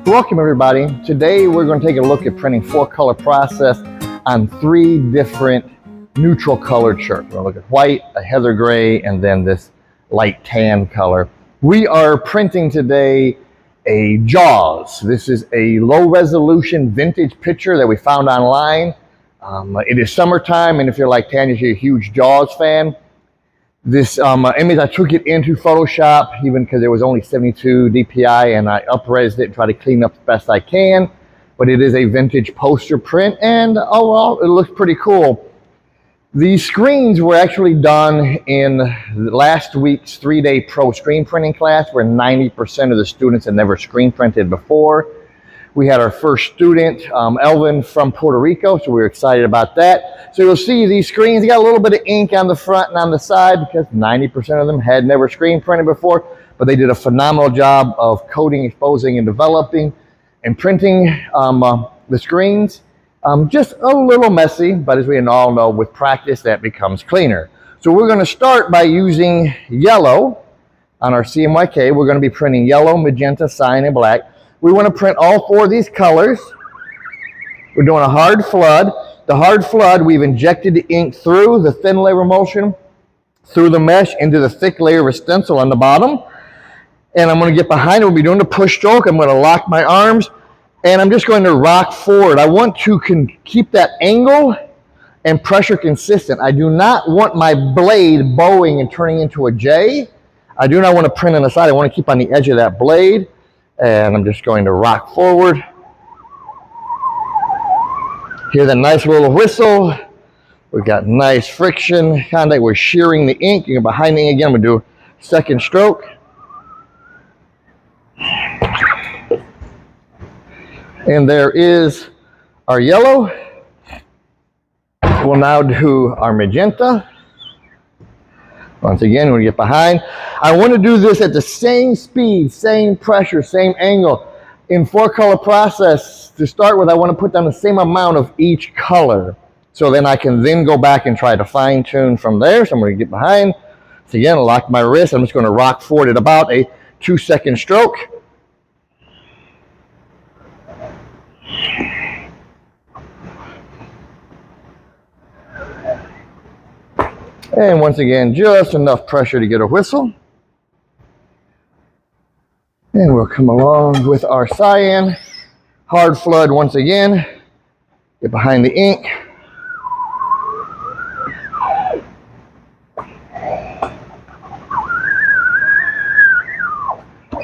Welcome everybody. Today we're going to take a look at printing 4-color process on 3 different neutral colored shirts. We're going to look at white, a heather gray, and then this light tan color. We are printing today a Jaws. This is a low resolution vintage picture that we found online. It is summertime, and if you're like Tanya, you're a huge Jaws fan. This image, I took it into Photoshop, even because it was only 72 DPI, and I up-resed it and tried to clean up the best I can. But it is a vintage poster print, and overall, it looks pretty cool. These screens were actually done in last week's 3-day pro screen printing class, where 90% of the students had never screen printed before. We had our first student, Elvin, from Puerto Rico, so we were excited about that. So you'll see these screens, they got a little bit of ink on the front and on the side because 90% of them had never screen printed before, but they did a phenomenal job of coding, exposing, and developing and printing the screens. Just a little messy, but as we all know, with practice, that becomes cleaner. So we're going to start by using yellow on our CMYK. We're going to be printing yellow, magenta, cyan, and black. We want to print all 4 of these colors. We're doing a hard flood. The hard flood, we've injected the ink through the thin layer emulsion, through the mesh, into the thick layer of stencil on the bottom. And I'm going to get behind it. We'll be doing the push stroke. I'm going to lock my arms, and I'm just going to rock forward. I want to keep that angle and pressure consistent. I do not want my blade bowing and turning into a J. I do not want to print on the side. I want to keep on the edge of that blade. And I'm just going to rock forward. Hear the nice little whistle. We've got nice friction contact. We're shearing the ink. You're behind the ink again. I'm going to do a second stroke. And there is our yellow. We'll now do our magenta. Once again, when we get behind, I want to do this at the same speed, same pressure, same angle. In 4-color process, to start with, I want to put down the same amount of each color. So then I can then go back and try to fine tune from there. So I'm going to get behind. So again, lock my wrist. I'm just going to rock forward at about a 2-second stroke. And once again, just enough pressure to get a whistle. And we'll come along with our cyan. Hard flood once again. Get behind the ink.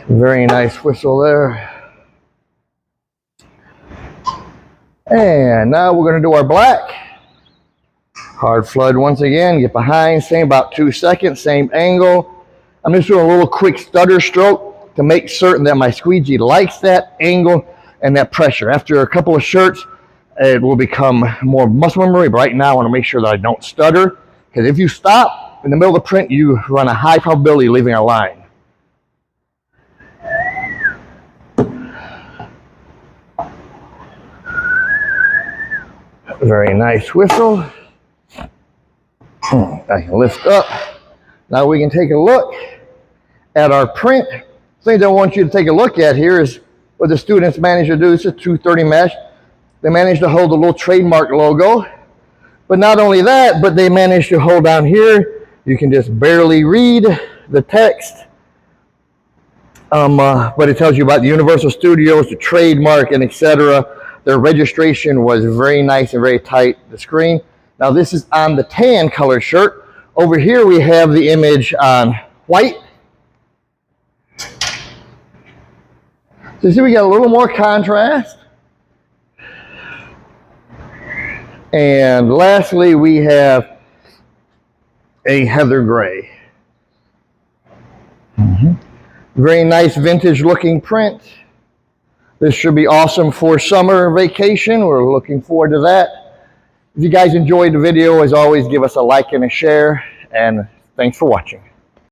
Very nice whistle there. And now we're going to do our black. Hard flood once again, get behind, same about 2 seconds, same angle. I'm just doing a little quick stutter stroke to make certain that my squeegee likes that angle and that pressure. After a couple of shirts, it will become more muscle memory, but right now I want to make sure that I don't stutter, because if you stop in the middle of the print, you run a high probability of leaving a line. Very nice whistle. I can lift up. Now we can take a look at our print. Things I want you to take a look at here is what the students managed to do. This is 230 mesh. They managed to hold a little trademark logo. But not only that, but they managed to hold down here. You can just barely read the text. But it tells you about the Universal Studios, the trademark, and etc. Their registration was very nice and very tight, the screen. Now this is on the tan color shirt. Over here we have the image on white. So see, we got a little more contrast. And lastly, we have a heather gray. Very nice vintage looking print. This should be awesome for summer vacation. We're looking forward to that. If you guys enjoyed the video, as always, give us a like and a share, and thanks for watching.